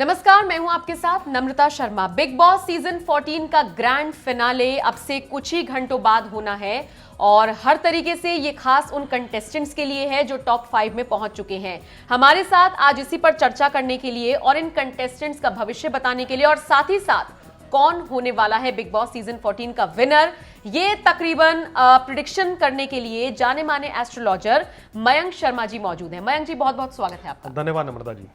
नमस्कार, मैं हूं आपके साथ नम्रता शर्मा। बिग बॉस सीजन 14 का ग्रैंड फिनाले अब से कुछ ही घंटों बाद होना है और हर तरीके से ये खास उन कंटेस्टेंट्स के लिए है जो टॉप 5 में पहुंच चुके हैं। हमारे साथ आज इसी पर चर्चा करने के लिए और इन कंटेस्टेंट्स का भविष्य बताने के लिए और साथ ही साथ कौन होने वाला है बिग बॉस सीजन 14 का विनर, ये तकरीबन प्रिडिक्शन करने के लिए जाने माने एस्ट्रोलॉजर मयंक शर्मा जी मौजूद हैं। मयंक जी, बहुत बहुत स्वागत है आपका। धन्यवाद नम्रता जी।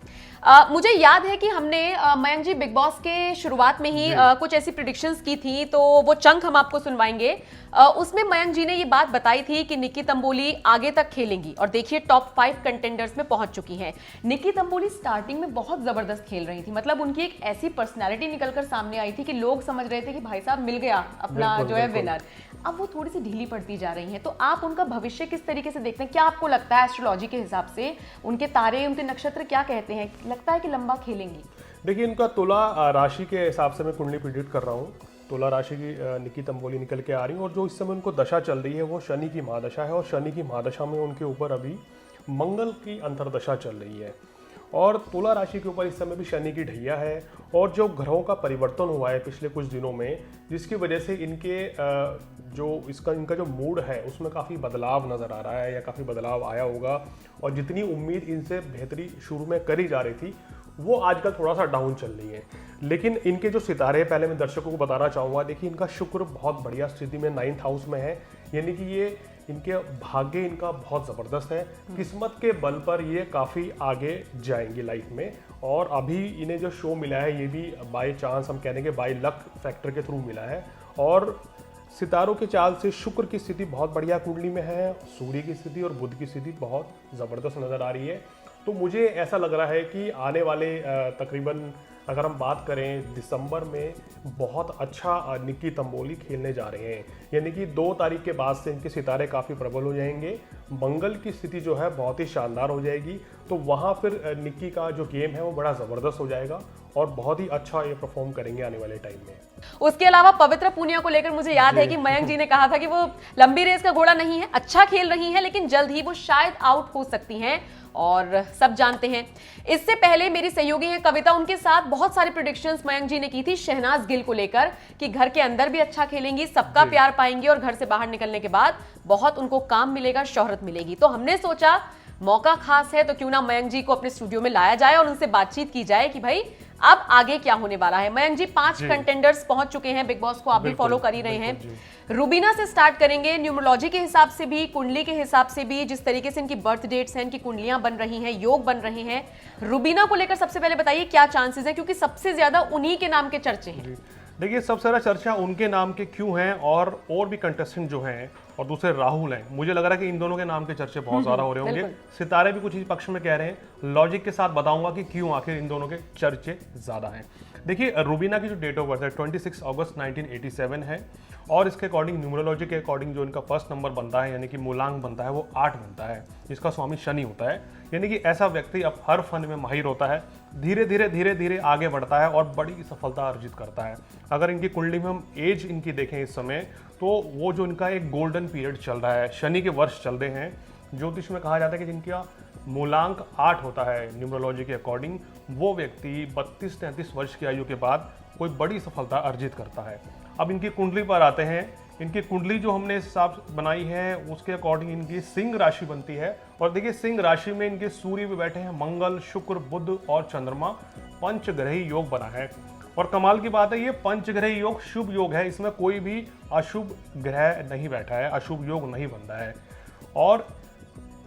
मुझे याद है कि हमने मयंक जी बिग बॉस के शुरुआत में ही कुछ ऐसी प्रिडिक्शंस की थी, तो वो चंक हम आपको सुनवाएंगे। उसमें मयंक जी ने ये बात बताई थी कि निक्की तंबोली आगे तक खेलेंगी और देखिए टॉप 5 कंटेंडर्स में पहुंच चुकी हैं। निक्की तंबोली स्टार्टिंग में बहुत जबरदस्त खेल रही थी, मतलब उनकी एक ऐसी पर्सनैलिटी निकलकर सामने आई थी कि लोग समझ रहे थे कि भाई साहब मिल गया अपना जो है विनर। अब वो थोड़ी सी ढीली पड़ती जा रही हैं, तो आप उनका भविष्य किस तरीके से देखते हैं? क्या आपको लगता है एस्ट्रोलॉजी के हिसाब से उनके तारे, उनके नक्षत्र क्या कहते हैं? लगता है कि लंबा खेलेंगी? देखिए, इनका तुला राशि के हिसाब से मैं कुंडली प्रिडिक्ट कर रहा हूँ। तुला राशि की निक्की तंबोली निकल के आ रही है और जो इस समय उनको दशा चल रही है वो शनि की महादशा है और शनि की महादशा में उनके ऊपर अभी मंगल की अंतरदशा चल रही है और तुला राशि के ऊपर इस समय भी शनि की ढैया है और जो ग्रहों का परिवर्तन हुआ है पिछले कुछ दिनों में, जिसकी वजह से इनके इनका जो मूड है उसमें काफ़ी बदलाव नज़र आ रहा है या काफ़ी बदलाव आया होगा और जितनी उम्मीद इनसे बेहतरी शुरू में करी जा रही थी वो आजकल थोड़ा सा डाउन चल रही है। लेकिन इनके जो सितारे, पहले मैं दर्शकों को बताना चाहूँगा, देखिए इनका शुक्र बहुत बढ़िया स्थिति में 9th हाउस में है, यानी कि ये इनके भाग्य इनका बहुत ज़बरदस्त है। किस्मत के बल पर ये काफ़ी आगे जाएंगे लाइफ में और अभी इन्हें जो शो मिला है ये भी बाय चांस, हम कहेंगे बाय लक फैक्टर के थ्रू मिला है और सितारों के चाल से शुक्र की स्थिति बहुत बढ़िया कुंडली में है, सूर्य की स्थिति और बुध की स्थिति बहुत ज़बरदस्त नज़र आ रही है। तो मुझे ऐसा लग रहा है कि आने वाले तकरीबन अगर हम बात करें दिसंबर में बहुत अच्छा निक्की तंबोली खेलने जा रहे हैं, यानी कि 2 तारीख के बाद से इनके सितारे काफ़ी प्रबल हो जाएंगे, मंगल की स्थिति जो है बहुत ही शानदार हो जाएगी, तो वहाँ फिर निक्की का जो गेम है वो बड़ा ज़बरदस्त हो जाएगा और बहुत ही अच्छा ये परफॉर्म करेंगे आने वाले टाइम में। उसके अलावा पवित्र पूनिया को लेकर मुझे याद है कि मयंक जी ने कहा था कि वो लंबी रेस का घोड़ा नहीं है, अच्छा खेल रही हैं, लेकिन जल्द ही वो शायद आउट हो सकती हैं और सब जानते हैं। इससे पहले मेरी सहयोगी हैं कविता, उनके साथ बहुत सारी प्रेडिक्शंस मयंक जी ने की थी शहनाज गिल को लेकर कि घर के अंदर भी अच्छा खेलेंगी, सबका प्यार पाएंगी और घर से बाहर निकलने के बाद बहुत उनको काम मिलेगा, शोहरत मिलेगी। तो हमने सोचा मौका खास है तो क्यों ना मयंक जी को अपने स्टूडियो में लाया जाए और उनसे बातचीत की जाए कि भाई अब आगे क्या होने वाला है। मयंक जी, 5 कंटेंडर्स पहुंच चुके हैं बिग बॉस को, आप भी फॉलो कर ही रहे हैं। रूबीना से स्टार्ट करेंगे। न्यूमरोलॉजी के हिसाब से भी, कुंडली के हिसाब से भी, जिस तरीके से इनकी बर्थ डेट्स हैं, इनकी कुंडलियां बन रही हैं, योग बन रहे हैं, रूबीना को लेकर सबसे पहले बताइए क्या चांसेस हैं, क्योंकि सबसे ज्यादा उन्हीं के नाम के चर्चे हैं। देखिए, सबसे ज़्यादा चर्चा उनके नाम के क्यों हैं और भी कंटेस्टेंट जो हैं और दूसरे राहुल हैं, मुझे लग रहा है कि इन दोनों के नाम के चर्चे बहुत ज़्यादा हो रहे होंगे। सितारे भी कुछ इस पक्ष में कह रहे हैं, लॉजिक के साथ बताऊंगा कि क्यों आखिर इन दोनों के चर्चे ज़्यादा हैं। देखिए, रूबीना की जो डेट ऑफ बर्थ है 26 अगस्त 1987 है और इसके अकॉर्डिंग, न्यूमरोलॉजी के अकॉर्डिंग जो इनका फर्स्ट नंबर बनता है यानी कि मूलांक बनता है वो 8 बनता है, जिसका स्वामी शनि होता है। यानी कि ऐसा व्यक्ति अब हर फन में माहिर होता है, धीरे धीरे आगे बढ़ता है और बड़ी सफलता अर्जित करता है। अगर इनकी कुंडली में हम एज इनकी देखें इस समय, तो वो जो इनका एक गोल्डन पीरियड चल रहा है, शनि के वर्ष चल रहे हैं। ज्योतिष में कहा जाता है कि जिनका मूलांक 8 होता है न्यूमरोलॉजी के अकॉर्डिंग, वो व्यक्ति 32-33 वर्ष की आयु के बाद कोई बड़ी सफलता अर्जित करता है। अब इनकी कुंडली पर आते हैं। इनकी कुंडली जो हमने हिसाब बनाई है उसके अकॉर्डिंग इनकी सिंह राशि बनती है और देखिए सिंह राशि में इनके सूर्य भी बैठे हैं, मंगल, शुक्र, बुध और चंद्रमा, पंचग्रही योग बना है। और कमाल की बात है, ये पंचग्रही योग शुभ योग है, इसमें कोई भी अशुभ ग्रह नहीं बैठा है, अशुभ योग नहीं बन रहा है। और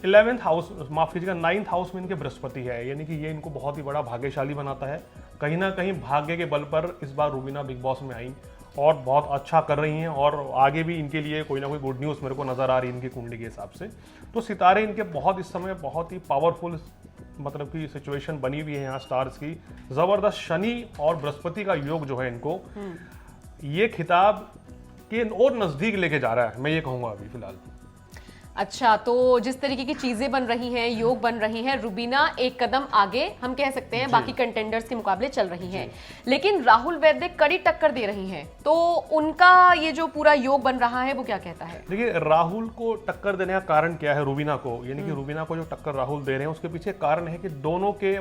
11th हाउस, माफ कीजिएगा 9th हाउस में इनके बृहस्पति है, यानी कि ये इनको बहुत ही बड़ा भाग्यशाली बनाता है। कहीं ना कहीं भाग्य के बल पर इस बार रूबीना बिग बॉस में आई और बहुत अच्छा कर रही हैं और आगे भी इनके लिए कोई ना कोई गुड न्यूज़ मेरे को नज़र आ रही है इनकी कुंडली के हिसाब से। तो सितारे इनके बहुत इस समय बहुत ही पावरफुल मतलब की सिचुएशन बनी हुई है यहाँ स्टार्स की। ज़बरदस्त शनि और बृहस्पति का योग जो है इनको ये खिताब के और नज़दीक लेके जा रहा है, मैं ये कहूँगा अभी फिलहाल। अच्छा, तो जिस तरीके की चीजें बन रही हैं, योग बन रही हैं, रूबीना एक कदम आगे हम कह सकते हैं बाकी कंटेंडर्स के मुकाबले चल रही हैं, लेकिन राहुल वैद्य कड़ी टक्कर दे रही हैं, तो उनका ये जो पूरा योग बन रहा है वो क्या कहता है? देखिए, राहुल को टक्कर देने का कारण क्या है रूबीना को, यानी कि रूबीना को जो टक्कर राहुल दे रहे हैं उसके पीछे कारण है कि दोनों के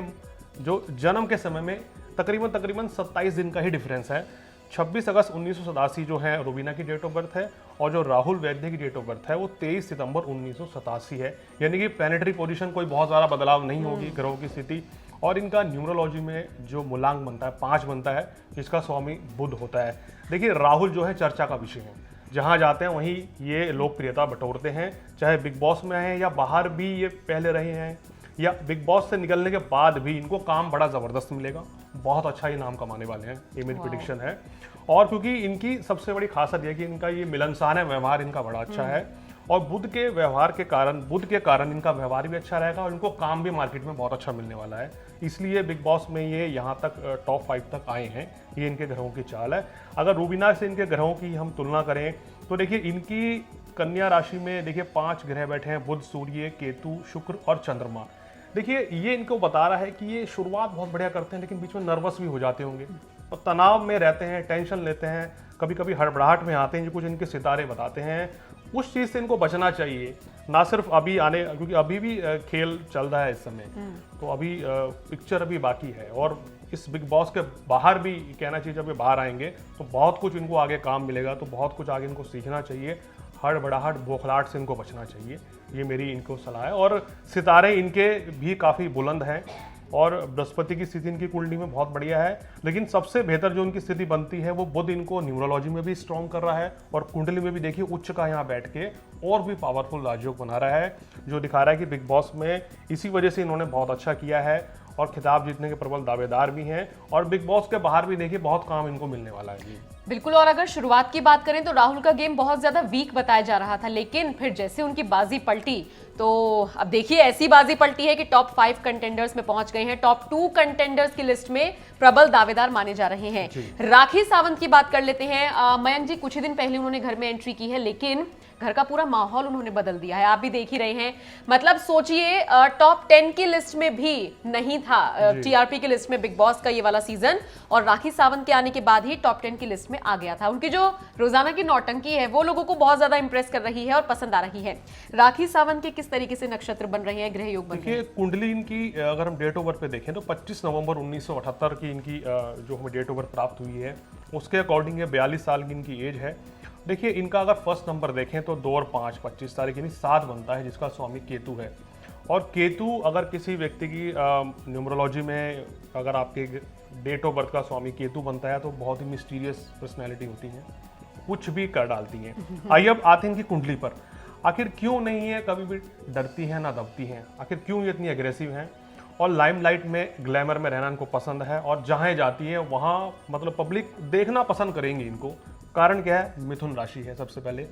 जो जन्म के समय में तकरीबन 27 दिन का ही डिफरेंस है। 26 अगस्त 1987 जो है रूबीना की डेट ऑफ बर्थ है, और जो राहुल वैद्य की डेट ऑफ बर्थ है वो 23 सितंबर 1987 है। यानी कि प्लैनेटरी पोजीशन कोई बहुत ज़्यादा बदलाव नहीं होगी, ग्रहों की स्थिति। और इनका न्यूमरोलॉजी में जो मूलांक बनता है 5 बनता है, जिसका स्वामी बुध होता है। देखिए राहुल जो है चर्चा का विषय है, जहाँ जाते हैं वहीं ये लोकप्रियता बटोरते हैं, चाहे बिग बॉस में हैं या बाहर भी ये पहले रहे हैं, या बिग बॉस से निकलने के बाद भी इनको काम बड़ा ज़बरदस्त मिलेगा, बहुत अच्छा ये नाम कमाने वाले हैं, ये मेरी प्रेडिक्शन है। और क्योंकि इनकी सबसे बड़ी खासियत यह है कि इनका ये मिलनसार है, व्यवहार इनका बड़ा अच्छा है, और बुध के व्यवहार के कारण, बुध के कारण इनका व्यवहार भी अच्छा रहेगा और इनको काम भी मार्केट में बहुत अच्छा मिलने वाला है। इसलिए बिग बॉस में ये यहाँ तक टॉप 5 तक आए हैं। ये इनके ग्रहों की चाल है। अगर रूबीना से इनके ग्रहों की हम तुलना करें तो देखिए इनकी कन्या राशि में देखिए 5 ग्रह बैठे हैं, बुध, सूर्य, केतु, शुक्र और चंद्रमा। देखिए ये इनको बता रहा है कि ये शुरुआत बहुत बढ़िया करते हैं, लेकिन बीच में नर्वस भी हो जाते होंगे, तो तनाव में रहते हैं, टेंशन लेते हैं, कभी कभी हड़बड़ाहट में आते हैं, जो कुछ इनके सितारे बताते हैं। उस चीज़ से इनको बचना चाहिए, ना सिर्फ अभी आने, क्योंकि अभी भी खेल चल रहा है इस समय, तो अभी पिक्चर अभी बाकी है। और इस बिग बॉस के बाहर भी कहना चाहिए, जब ये बाहर आएंगे तो बहुत कुछ इनको आगे काम मिलेगा, तो बहुत कुछ आगे इनको सीखना चाहिए। हड़बड़ाहट, बौखलाहट से इनको बचना चाहिए, ये मेरी इनको सलाह है। और सितारे इनके भी काफ़ी बुलंद हैं, और बृहस्पति की स्थिति इनकी कुंडली में बहुत बढ़िया है। लेकिन सबसे बेहतर जो इनकी स्थिति बनती है वो बुध इनको न्यूमरोलॉजी में भी स्ट्रॉन्ग कर रहा है, और कुंडली में भी देखिए उच्च का यहाँ बैठ के और भी पावरफुल राजयोग बना रहा है, जो दिखा रहा है कि बिग बॉस में इसी वजह से इन्होंने बहुत अच्छा किया है, और खिताब जीतने के प्रबल दावेदार भी हैं। और बिग बॉस के बाहर भी देखिए बहुत काम इनको मिलने वाला है जी। बिल्कुल। और अगर शुरुआत की बात करें तो राहुल का गेम बहुत ज्यादा वीक बताया जा रहा था, लेकिन फिर जैसे उनकी बाजी पलटी, तो अब देखिए ऐसी बाजी पलटी है कि टॉप 5 कंटेंडर्स में पहुंच गए हैं। टॉप 2 कंटेंडर्स की लिस्ट में प्रबल दावेदार माने जा रहे हैं। राखी सावंत की बात कर लेते हैं। मयंक जी, कुछ ही दिन पहले उन्होंने घर में एंट्री की है, लेकिन घर का पूरा माहौल उन्होंने बदल दिया है, आप भी देख ही रहे हैं। मतलब सोचिए टॉप 10 की लिस्ट में भी नहीं था, टीआरपी की लिस्ट में बिग बॉस का ये वाला सीजन, और राखी सावंत के आने के बाद ही टॉप 10 की लिस्ट में आ गया था। उनकी जो रोजाना की नौटंकी है वो लोगों को बहुत ज्यादा इंप्रेस कर रही है और पसंद आ रही है। राखी सावंत के किस तरीके से नक्षत्र बन रहे हैं, ग्रह योग बन रहे हैं? कुंडली इनकी अगर हम डेट ऑफ बर्थ पे देखें तो 25 नवंबर 1978 की इनकी जो हमें डेट ऑफ बर्थ प्राप्त हुई है, उसके अकॉर्डिंग 42 साल की इनकी एज है। देखिए इनका अगर फर्स्ट नंबर देखें तो 2 और 5 25 तारीख यानी 7 बनता है, जिसका स्वामी केतु है। और केतु अगर किसी व्यक्ति की न्यूमरोलॉजी में अगर आपके डेट ऑफ बर्थ का स्वामी केतु बनता है तो बहुत ही मिस्टीरियस पर्सनैलिटी होती है, कुछ भी कर डालती हैं। आइए अब आते हैं इनकी कुंडली पर। आखिर क्यों नहीं है, कभी भी डरती हैं ना दबती हैं, आखिर क्यों ये इतनी एग्रेसिव हैं, और लाइमलाइट में, ग्लैमर में रहना इनको पसंद है, और जहाँ जाती है वहाँ मतलब पब्लिक देखना पसंद करेंगे इनको। कारण क्या है? मिथुन राशि है सबसे पहले,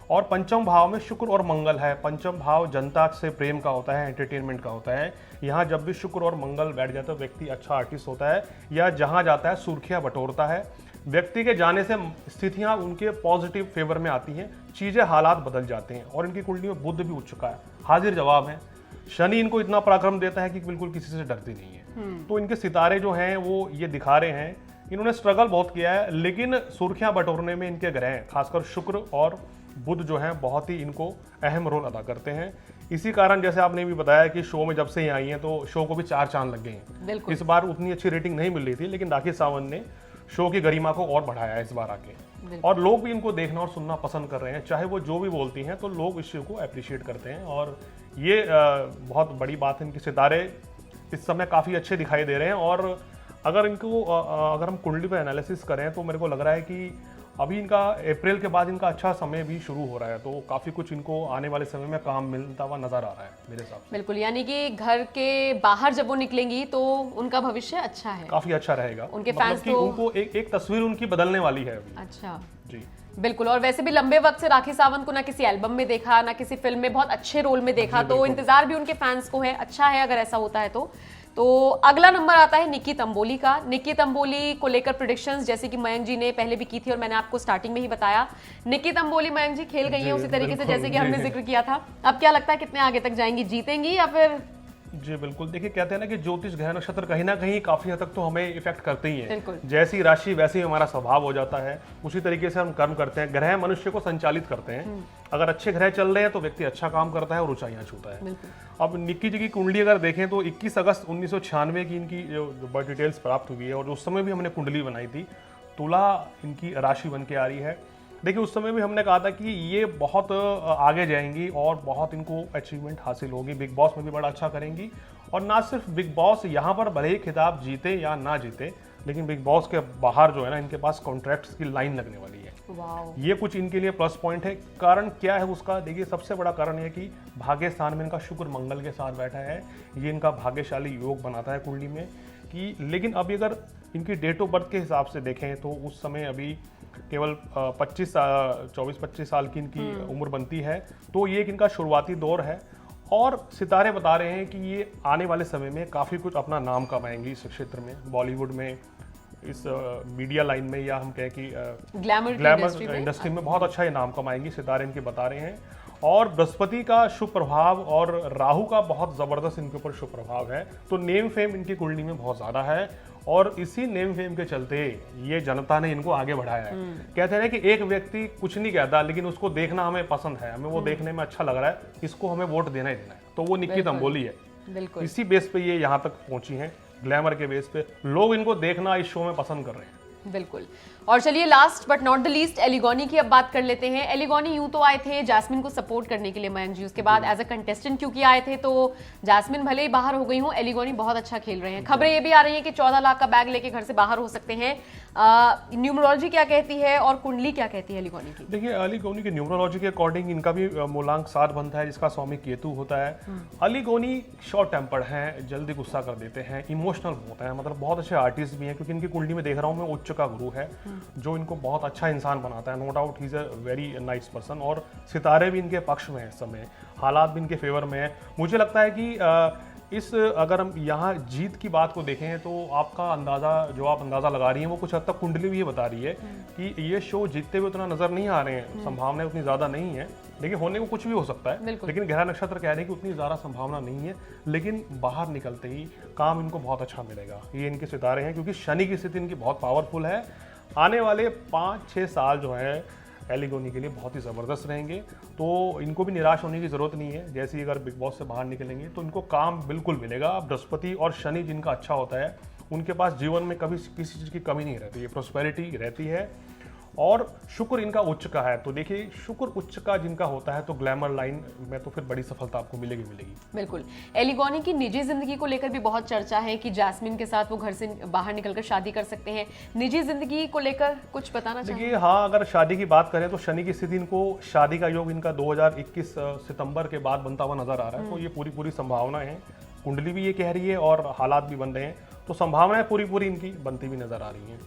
और पंचम भाव में शुक्र और मंगल है। पंचम भाव जनता से प्रेम का होता है, एंटरटेनमेंट का होता है। यहाँ जब भी शुक्र और मंगल बैठ जाता है व्यक्ति अच्छा आर्टिस्ट होता है, या जहाँ जाता है सुर्खियाँ बटोरता है। व्यक्ति के जाने से स्थितियाँ उनके पॉजिटिव फेवर में आती हैं, चीज़ें हालात बदल जाते हैं। और इनकी कुंडली में बुध भी उठ चुका है, हाजिर जवाब है। शनि इनको इतना पराक्रम देता है कि बिल्कुल किसी से डरती नहीं है। तो इनके सितारे जो हैं वो ये दिखा रहे हैं, इन्होंने स्ट्रगल बहुत किया है, लेकिन सुर्खियां बटोरने में इनके ग्रह हैं, खासकर शुक्र और बुध जो हैं बहुत ही इनको अहम रोल अदा करते हैं। इसी कारण जैसे आपने भी बताया कि शो में जब से ही आई हैं तो शो को भी 4 चांद लग गए हैं। इस बार उतनी अच्छी रेटिंग नहीं मिल रही थी, लेकिन राखी सावंत ने शो की गरिमा को और बढ़ाया है इस बार आके, और लोग भी इनको देखना और सुनना पसंद कर रहे हैं। चाहे वो जो भी बोलती हैं तो लोग इस शो को अप्रिशिएट करते हैं, और ये बहुत बड़ी बात है। इनके सितारे इस समय काफ़ी अच्छे दिखाई दे रहे हैं। और अगर इनको अगर हम कुंडली पर एनालिसिस करें तो मेरे को लग रहा है कि अभी इनका अप्रैल के बाद इनका अच्छा समय भी शुरू हो रहा है, तो काफ़ी कुछ इनको आने वाले समय में काम मिलता हुआ नजर आ रहा है मेरे हिसाब से। बिल्कुल, यानी कि घर के बाहर जब वो निकलेंगी तो उनका भविष्य अच्छा है, काफ़ी अच्छा रहेगा। उनके मतलब फैंस कि तो उनको एक तस्वीर उनकी बदलने वाली है अभी। अच्छा जी बिल्कुल। और वैसे भी लंबे वक्त से राखी सावंत को ना किसी एल्बम में देखा, ना किसी फिल्म में बहुत अच्छे रोल में देखा, तो इंतजार भी उनके फैंस को है। अच्छा है अगर ऐसा होता है तो अगला नंबर आता है निक्की तंबोली का। निक्की तंबोली को लेकर प्रेडिक्शंस जैसे कि मयंक जी ने पहले भी की थी और मैंने आपको स्टार्टिंग में ही बताया, निक्की तंबोली मयंक जी खेल गई है उसी तरीके से जैसे कि हमने जिक्र किया था। अब क्या लगता है कितने आगे तक जाएंगी, जीतेंगी या फिर जी बिल्कुल, देखिए कहते हैं ना कि ज्योतिष ग्रह नक्षत्र कहीं ना कहीं काफी हद तक तो हमें इफेक्ट करते ही बिल्कुल। हैं। जैसी राशि वैसे ही हमारा स्वभाव हो जाता है, उसी तरीके से हम कर्म करते हैं। ग्रह मनुष्य को संचालित करते हैं। अगर अच्छे ग्रह चल रहे हैं तो व्यक्ति अच्छा काम करता है और ऊंचाइयां छूता है। अब निक्की जी की कुंडली अगर देखें तो 21 अगस्त 1996 की इनकी जो बर्थ डिटेल्स प्राप्त हुई है, और उस समय भी हमने कुंडली बनाई थी। तुला इनकी राशि बन के आ रही है। देखिए उस समय भी हमने कहा था कि ये बहुत आगे जाएंगी और बहुत इनको अचीवमेंट हासिल होगी, बिग बॉस में भी बड़ा अच्छा करेंगी। और ना सिर्फ बिग बॉस, यहाँ पर भले ही खिताब जीते या ना जीते, लेकिन बिग बॉस के बाहर जो है ना, इनके पास कॉन्ट्रैक्ट्स की लाइन लगने वाली है। वाओ। ये कुछ इनके लिए प्लस पॉइंट है। कारण क्या है उसका? देखिए सबसे बड़ा कारण है कि भाग्य स्थान में इनका शुक्र मंगल के साथ बैठा है। ये इनका भाग्यशाली योग बनाता है कुंडली में कि, लेकिन अभी अगर इनकी डेट ऑफ बर्थ के हिसाब से देखें तो उस समय अभी केवल 24-25 साल की इनकी उम्र बनती है। तो ये एक इनका शुरुआती दौर है, और सितारे बता रहे हैं कि ये आने वाले समय में काफ़ी कुछ अपना नाम कमाएंगी इस क्षेत्र में, बॉलीवुड में, इस मीडिया लाइन में, या हम कहें कि ग्लैमर इंडस्ट्री में बहुत अच्छा ये नाम कमाएंगी, सितारे इनके बता रहे हैं। और बृहस्पति का शुभ प्रभाव और राहु का बहुत ज़बरदस्त इनके ऊपर शुभ प्रभाव है। तो नेम फेम इनकी कुंडली में बहुत ज़्यादा है, और इसी नेम फेम के चलते ये जनता ने इनको आगे बढ़ाया है। कहते हैं कि एक व्यक्ति कुछ नहीं कहता, लेकिन उसको देखना हमें पसंद है, हमें वो देखने में अच्छा लग रहा है, इसको हमें वोट देना ही देना है। तो वो निक्की तंबोली है। बिल्कुल। इसी बेस पे ये यहाँ तक पहुंची हैं, ग्लैमर के बेस पे लोग इनको देखना इस शो में पसंद कर रहे हैं। बिल्कुल। और चलिए last but not the least एलिगोनी की अब बात कर लेते हैं। एलिगोनी यूं तो आए थे जैस्मिन को सपोर्ट करने के लिए मयंक जी, उसके बाद एज अ कंटेस्टेंट क्योंकि आए थे, तो जैस्मिन भले ही बाहर हो गई हूं, एलिगोनी बहुत अच्छा खेल रहे हैं। खबरें ये भी आ रही हैं कि 14 लाख का बैग लेके घर से बाहर हो सकते हैं। न्यूमरोलॉजी क्या कहती है और कुंडली क्या कहती है एलिगोनी की? देखिए एलिगोनी की न्यूमरोलॉजी के अकॉर्डिंग इनका भी मूलांक 7 बनता है, जिसका स्वामी केतु होता है। एलिगोनी शॉर्ट टेम्पर्ड हैं, जल्दी गुस्सा कर देते हैं, इमोशनल होते हैं, मतलब बहुत अच्छे आर्टिस्ट भी हैं, क्योंकि इनकी कुंडली में देख रहा हूँ मैं उच्च का गुरु है, जो इनको बहुत अच्छा इंसान बनाता है। No doubt he is a very nice person, और सितारे भी इनके पक्ष में है इस समय, हालात भी इनके फेवर में है। मुझे लगता है कि इस अगर हम यहाँ जीत की बात को देखें तो आपका अंदाज़ा, जो आप अंदाज़ा लगा रही हैं, वो कुछ हद तक कुंडली भी ये बता रही है कि ये शो जीतते हुए उतना नजर नहीं आ रहे हैं, संभावनाएं उतनी ज़्यादा नहीं है। लेकिन होने को कुछ भी हो सकता है, लेकिन ग्रह नक्षत्र कह रहे हैं कि उतनी ज़्यादा संभावना नहीं है। लेकिन बाहर निकलते ही काम इनको बहुत अच्छा मिलेगा, ये इनके सितारे हैं, क्योंकि शनि की स्थिति इनकी बहुत पावरफुल है। आने वाले 5-6 साल जो है एलिगोनी के लिए बहुत ही ज़बरदस्त रहेंगे, तो इनको भी निराश होने की ज़रूरत नहीं है। जैसे ही अगर बिग बॉस से बाहर निकलेंगे तो इनको काम बिल्कुल मिलेगा। बृहस्पति और शनि जिनका अच्छा होता है, उनके पास जीवन में कभी किसी चीज़ की कमी नहीं रहती है, प्रोस्पेरिटी रहती है। और शुक्र इनका उच्च का है, तो देखिए शुक्र उच्च का जिनका होता है तो ग्लैमर लाइन में तो फिर बड़ी सफलता आपको मिलेगी। बिल्कुल। एलिगोनी की निजी जिंदगी को लेकर भी बहुत चर्चा है कि जैस्मिन के साथ वो घर से बाहर निकलकर शादी कर सकते हैं। निजी जिंदगी को लेकर कुछ बताना चाहिए? देखिए हाँ, अगर शादी की बात करें तो शनि की स्थिति इनको, शादी का योग इनका 2021 सितंबर के बाद बनता हुआ नजर आ रहा है, तो ये पूरी संभावना है। कुंडली भी ये कह रही है और हालात भी बन रहे हैं, तो संभावनाएं पूरी इनकी बनती भी नजर आ रही हैं।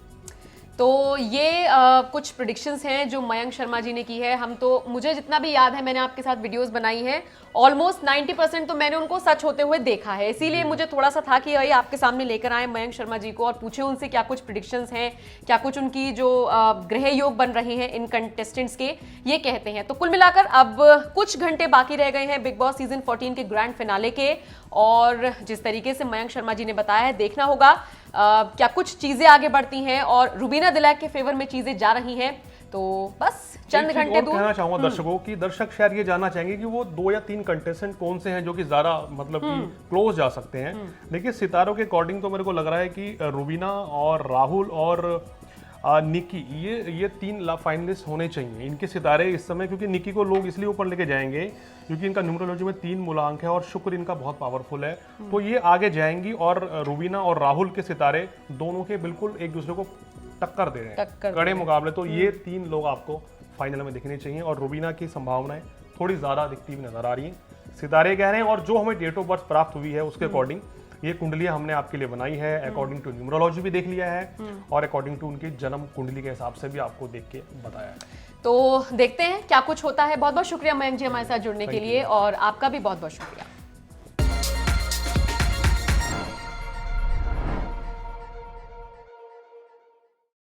तो ये कुछ प्रिडिक्शंस हैं जो मयंक शर्मा जी ने की है। हम तो, मुझे जितना भी याद है, मैंने आपके साथ वीडियोस बनाई है, ऑलमोस्ट 90% तो मैंने उनको सच होते हुए देखा है। इसीलिए मुझे थोड़ा सा था कि भाई आपके सामने लेकर आए मयंक शर्मा जी को और पूछे उनसे क्या कुछ प्रिडिक्शंस हैं, क्या कुछ उनकी जो ग्रह योग बन रहे हैं इन कंटेस्टेंट्स के, ये कहते हैं। तो कुल मिलाकर अब कुछ घंटे बाकी रह गए हैं बिग बॉस सीजन 14 के ग्रैंड फिनाले के, और जिस तरीके से मयंक शर्मा जी ने बताया है, देखना होगा क्या कुछ चीजें आगे बढ़ती हैं और रुबीना दिलैक के फेवर में चीजें जा रही हैं। तो बस चंद घंटे दूर कहना चाहूंगा दर्शकों की, दर्शक शायद ये जानना चाहेंगे कि वो 2 या 3 कंटेस्टेंट कौन से हैं जो कि ज्यादा मतलब कि क्लोज जा सकते हैं। देखिए सितारों के अकॉर्डिंग तो मेरे को लग रहा है कि रुबीना और राहुल और निकी, ये 3 फाइनलिस्ट होने चाहिए इनके सितारे इस समय, क्योंकि निकी को लोग इसलिए ऊपर लेके जाएंगे क्योंकि इनका न्यूमरोलॉजी में 3 मूलांक है और शुक्र इनका बहुत पावरफुल है, तो ये आगे जाएंगी। और रुबीना और राहुल के सितारे दोनों के बिल्कुल एक दूसरे को टक्कर दे रहे हैं, कड़े मुकाबले। तो ये 3 लोग आपको फाइनल में दिखने चाहिए, और रुबीना की संभावनाएं थोड़ी ज्यादा दिखती हुई नजर आ रही हैं, सितारे कह रहे हैं। और जो हमें डेट ऑफ बर्थ प्राप्त हुई है उसके अकॉर्डिंग ये कुंडलियां हमने आपके लिए बनाई है, अकॉर्डिंग टू न्यूमरोलॉजी भी देख लिया है, और अकॉर्डिंग टू उनकी जन्म कुंडली के हिसाब से भी आपको देख के बताया है। तो देखते हैं क्या कुछ होता है। बहुत बहुत शुक्रिया मयंक जी हमारे साथ जुड़ने के लिए, और आपका भी बहुत बहुत शुक्रिया।